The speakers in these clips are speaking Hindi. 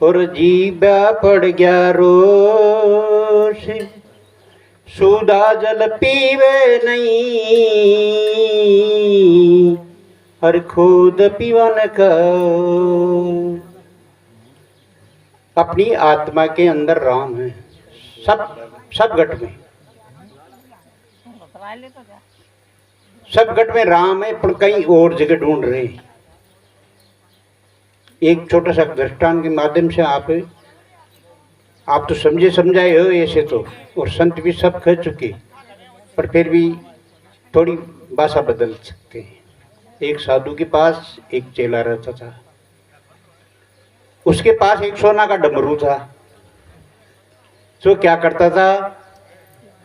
और जीबा पड़ गया रोष, सुधा जल पीवे नहीं, हर खुद पीवन का। अपनी आत्मा के अंदर राम है, सब घट में, सब घट में राम है, पर कहीं और जगह ढूंढ रहे हैं। एक छोटा सा दृष्टांत के माध्यम से आप तो समझे समझाए हो ऐसे तो, और संत भी सब कह चुके, पर फिर भी थोड़ी भाषा बदल सकते हैं। एक साधु के पास एक चेला रहता था, उसके पास एक सोना का डमरू था। जो क्या करता था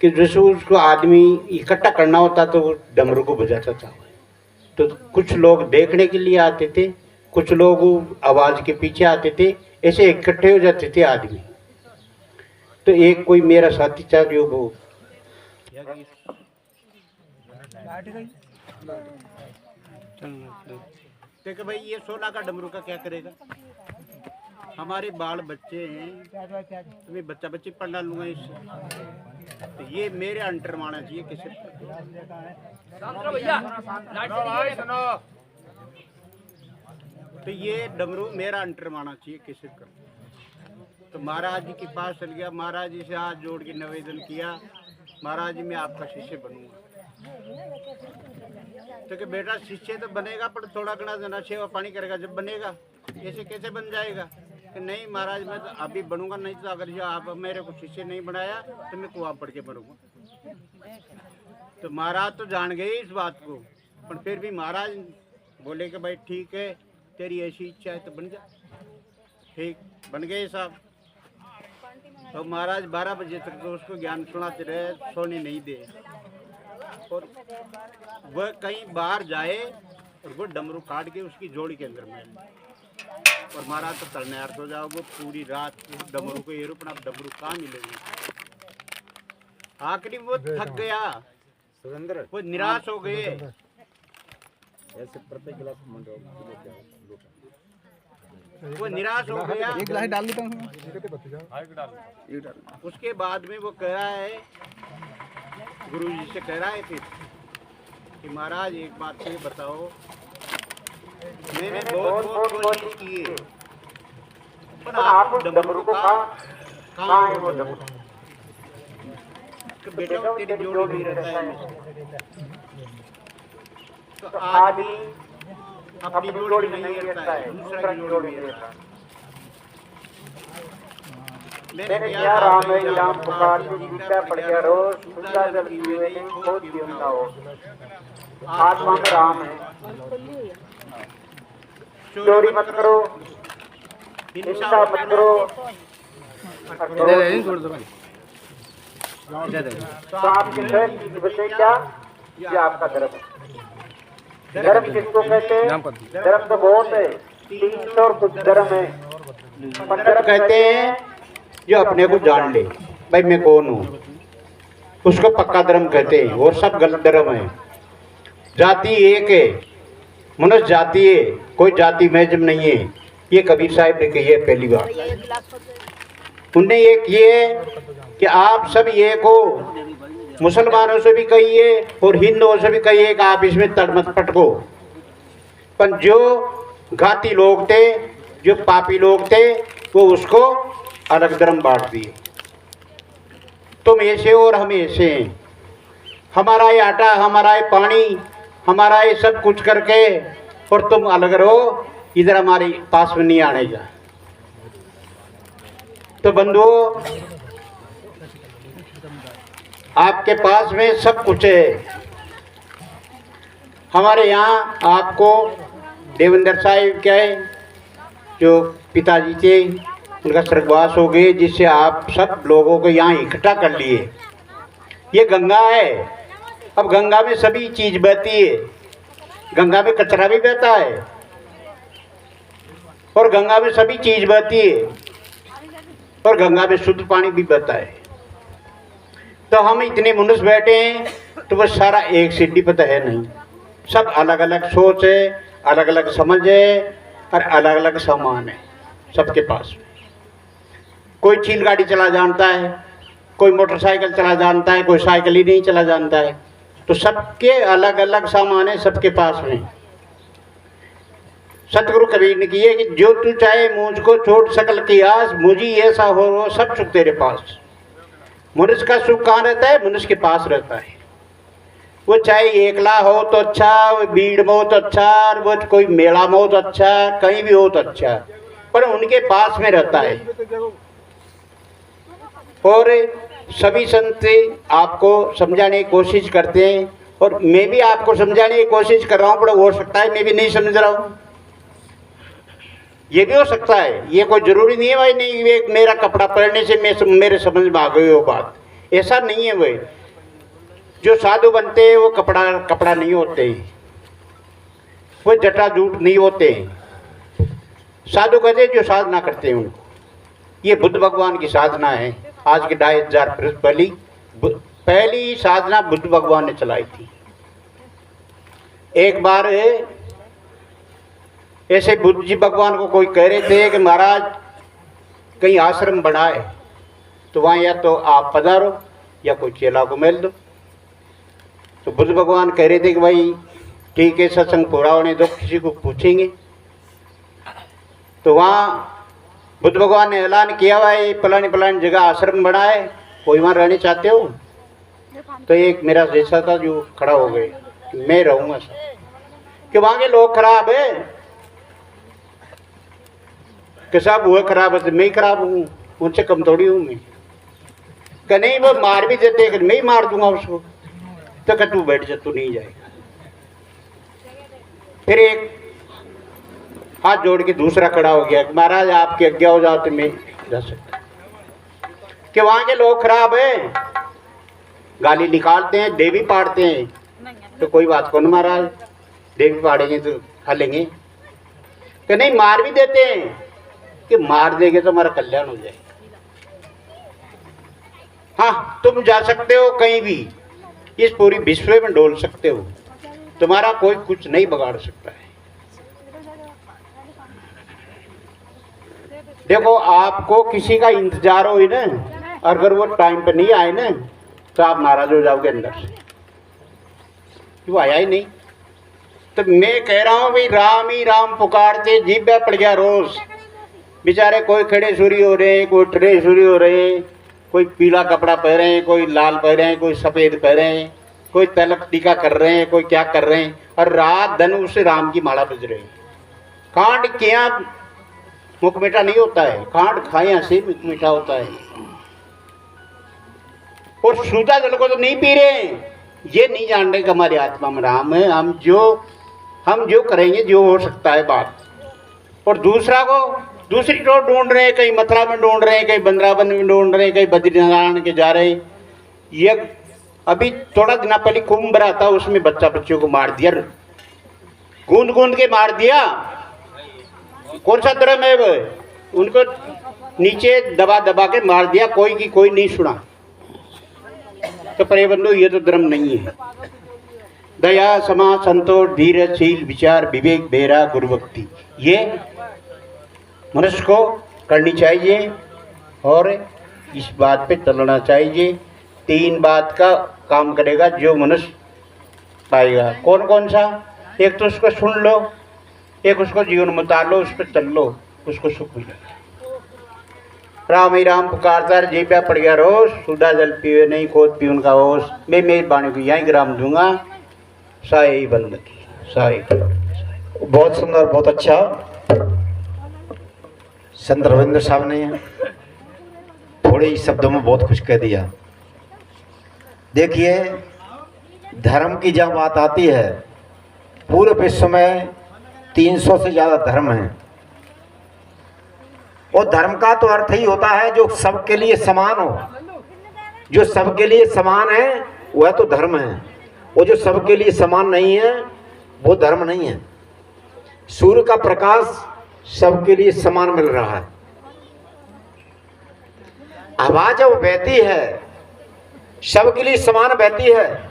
कि जैसे उसको आदमी इकट्ठा करना होता तो वो डमरू को बजाता था। तो कुछ लोग देखने के लिए आते थे, कुछ लोग आवाज के पीछे आते थे, ऐसे इकट्ठे हो जाते थे आदमी। तो एक कोई मेरा साथी था जो वो देखो भाई ये सोना का डमरू का क्या करेगा, हमारे बाल बच्चे हैं, तुम्हें बच्चा बच्ची पढ़ा लूंगा इससे, तो ये मेरे अंटर माना चाहिए किसी। तो ये डमरू मेरा अंटर माना चाहिए किसी का। तो महाराज जी के पास चल गया, महाराज जी से हाथ जोड़ के निवेदन किया, महाराज जी मैं आपका शिष्य बनूंगा। तो कि बेटा शिष्य तो बनेगा, पर थोड़ा घना जना सेवा पानी करेगा जब बनेगा, ऐसे कैसे बन जाएगा। कि नहीं महाराज मैं तो अभी बनूंगा, नहीं तो अगर जो आप मेरे को शिष्य नहीं बनाया तो मैं कुआं पढ़ के बनूंगा। तो महाराज तो जान गए इस बात को, पर फिर भी महाराज बोले कि भाई ठीक है, तेरी ऐसी इच्छा है तो बन जा। ठीक बन गए साहब। तो महाराज 12 बजे तक तो उसको ज्ञान सुनाते रहे, सोने नहीं दे। और वह कहीं बाहर जाए और वो डमरू काट के उसकी जोड़ी के अंदर में, और महाराज तो तलनार्थ हो जाओगे पूरी रात डमरू को ये रूपना, डमरू कहाँ मिलेंगे। आखिरी वो थक गया, वो निराश हो गए। ऐसे प्रत्येक गिलास वो निराश हो गया। एक गिलास डाल देता हूँ। उसके बाद में वो कह रहा है, गुरु जी से कह रहा है फिर कि महाराज एक बात ये बताओ, मैंने बहुत कोशिश की है, पर आप डमरू को कहाँ है वो डमरू। तो बेटा तेरी जोड़ी भी रहता है, तो आदमी अपनी जोड़ी नहीं रहता है, दूसरा की जोड़ी रहता है। मैंने क्या राम है राम पुकार के जीता पड़ गया रोज, सुधा जल पीवे नहीं खोद जीवता हो। आत्मा में राम है, चोरी मत करो, हिंसा मत करो, तो आपके की बचेगा, ये आपका धर्म है। धर्म किसको कहते हैं? धर्म तो बहुत है, 300 और कुछ धर्म है। धर्म कहते हैं जो अपने को जान ले, भाई मैं कौन हूँ, उसको पक्का धर्म कहते हैं। और सब गलत धर्म है। जाति एक है, मनुष्य जाति है, कोई जाति महजम नहीं है। ये कबीर साहब ने कही है पहली बार। उनने ये किए कि आप सब एक हो, मुसलमानों से भी कहिए और हिंदुओं से भी कहिए कि आप इसमें तड़ मत पटको। पर जो घाती लोग थे, जो पापी लोग थे, वो उसको अलग धर्म बांट दिए। तुम ऐसे और हम ऐसे हैं, हमारा ये आटा, हमारा ये पानी, हमारा ये सब कुछ करके, और तुम अलग रहो, इधर हमारे पास में नहीं आने जा। तो बंधुओं, आपके पास में सब कुछ है। हमारे यहाँ आपको देवेंद्र साहिब क्या है, जो पिताजी थे, उनका स्वर्गवास हो गए, जिससे आप सब लोगों को यहाँ इकट्ठा कर लिए। ये गंगा है, अब गंगा में सभी चीज बहती है। गंगा में कचरा भी बहता है और गंगा में सभी चीज बहती है, और गंगा में शुद्ध पानी भी बहता है। तो हम इतने मनुष्य बैठे हैं तो वो सारा एक सीढ़ी पर तो है नहीं। सब अलग अलग सोच है, अलग अलग समझ है, और अलग अलग सामान है सबके पास। कोई चील गाड़ी चला जानता है, कोई मोटरसाइकिल चला जानता है, कोई साइकिल ही नहीं चला जानता है। तो सबके अलग अलग सामान है सबके पास में। सतगुरु कबीर ने किए कि जो तू चाहे मुझको छोड़ सकल की आस, मुझी ऐसा हो सब सुख तेरे पास। मनुष्य का सुख कहाँ रहता है? मनुष्य के पास रहता है। वो चाहे एकला हो तो अच्छा, वो भीड़ में हो तो अच्छा, वो कोई मेला में हो तो अच्छा, कहीं भी हो तो अच्छा, पर उनके पास में रहता है। और सभी संत आपको समझाने की कोशिश करते हैं, और मैं भी आपको समझाने की कोशिश कर रहा हूँ, पर हो सकता है मैं भी नहीं समझ रहा हूँ, ये भी हो सकता है। ये कोई जरूरी नहीं है भाई नहीं ये मेरा कपड़ा पहनने से मेरे समझ में आ गई वो बात, ऐसा नहीं है। भाई जो साधु बनते हैं वो कपड़ा नहीं होते, वो जटा जूट नहीं होते। साधु कहते हैं जो साधना करते हैं उनको। ये बुद्ध भगवान की साधना है। आज के 2500 वर्ष पहली साधना बुद्ध भगवान ने चलाई थी। एक बार ऐसे बुद्ध जी भगवान को कोई कह रहे थे कि महाराज कहीं आश्रम बनाए, तो वहाँ या तो आप पधारो या कोई चेला को मेल दो। तो बुद्ध भगवान कह रहे थे कि भाई ठीक है, सत्संग पूरा होने दो, किसी को पूछेंगे। तो वहाँ बुद्ध भगवान ने ऐलान किया, भाई फलानी जगह आश्रम बना है, कोई वहाँ रहने चाहते हो? तो एक मेरा जैसा था जो खड़ा हो गए, मैं रहूँगा सर, कि वहाँ के लोग खराब है, कि साहब वो खराब है, मैं ही खराब हूँ, उनसे कम थोड़ी हूँ मैं। कि नहीं वो मार भी देते, कि मैं ही मार दूंगा उसको। तो कि तू बैठ जा, तू नहीं जाएगा। फिर एक हाथ जोड़ के दूसरा खड़ा हो गया, महाराज आपकी आज्ञा हो जाओ तो मैं जा सकता। कि वहाँ के लोग खराब है, गाली निकालते हैं, देवी पाड़ते हैं। तो कोई बात कौन महाराज, देवी पाड़ेंगे तो खा लेंगे। कि नहीं मार भी देते हैं, कि मार देंगे तो हमारा कल्याण हो जाएगा। हाँ तुम जा सकते हो कहीं भी, इस पूरी विश्व में डोल सकते हो, तुम्हारा कोई कुछ नहीं बिगाड़ सकता है। देखो आपको किसी का इंतजार हो ना, अगर वो टाइम पे नहीं आए ना तो आप नाराज हो जाओगे अंदर से, वो आया ही नहीं। तो मैं कह रहा हूँ भाई राम ही राम पुकारते जीभे पड़ गया रोज। बेचारे कोई खड़े सूरी हो रहे हैं, कोई टरे सूरी हो रहे हैं, कोई पीला कपड़ा पहने हैं, कोई लाल पहने हैं, कोई सफ़ेद पहने हैं, कोई तलक टीका कर रहे हैं, कोई क्या कर रहे हैं, और रात दिन उससे राम की माला बज रही है। कांड किया मुख मीठा नहीं होता है, कांड खाया से मुख मीठा होता है। और सूधा जल को तो नहीं पी रहे, ये नहीं जान रहे कि हमारी आत्मा में राम है। हम जो करेंगे जो हो सकता है बात। और दूसरा को दूसरी रोड ढूंढ रहे हैं, कहीं मथुरा में ढूंढ रहे हैं, कहीं बंद्रावन में ढूंढ रहे हैं, कहीं बद्रीनारायण के जा रहे हैं। ये अभी थोड़ा दिन पहले कुंभ रहा था, उसमें बच्चों को मार दिया, गूंद के मार दिया। कौन सा धर्म है वो? उनको नीचे दबा के मार दिया, कोई की कोई नहीं सुना। तो प्रिय बंधु ये तो धर्म नहीं है। दया क्षमा संतोष धीरजशील विचार विवेक बेरा गुरु भक्ति, ये मनुष्य को करनी चाहिए और इस बात पे चलना चाहिए। 3 बात का काम करेगा जो मनुष्य पाएगा। कौन कौन सा? एक तो उसको सुन लो, एक उसको जीवन में उतार लो, उस पर चल लो, उसको सुख मिलेगा। राम ही राम पुकारता जी पे पड़ गया रोज, सुधा जल पीवे नहीं खोद पी उनका होश। मैं मेरी वाणी को यहीं ग्राम दूंगा। साई बंद की साई। बहुत सुंदर, बहुत अच्छा संत रविंद्र साहब ने थोड़े ही शब्दों में बहुत कुछ कह दिया। देखिए धर्म की जब बात आती है, पूरे विश्व में 300 से ज़्यादा धर्म हैं। और धर्म का तो अर्थ ही होता है जो सबके लिए समान हो। जो सबके लिए समान है वह तो धर्म है, और जो सबके लिए समान नहीं है वो धर्म नहीं है। सूर्य का प्रकाश सबके लिए समान मिल रहा है। हवा जब बहती है सबके लिए समान बहती है,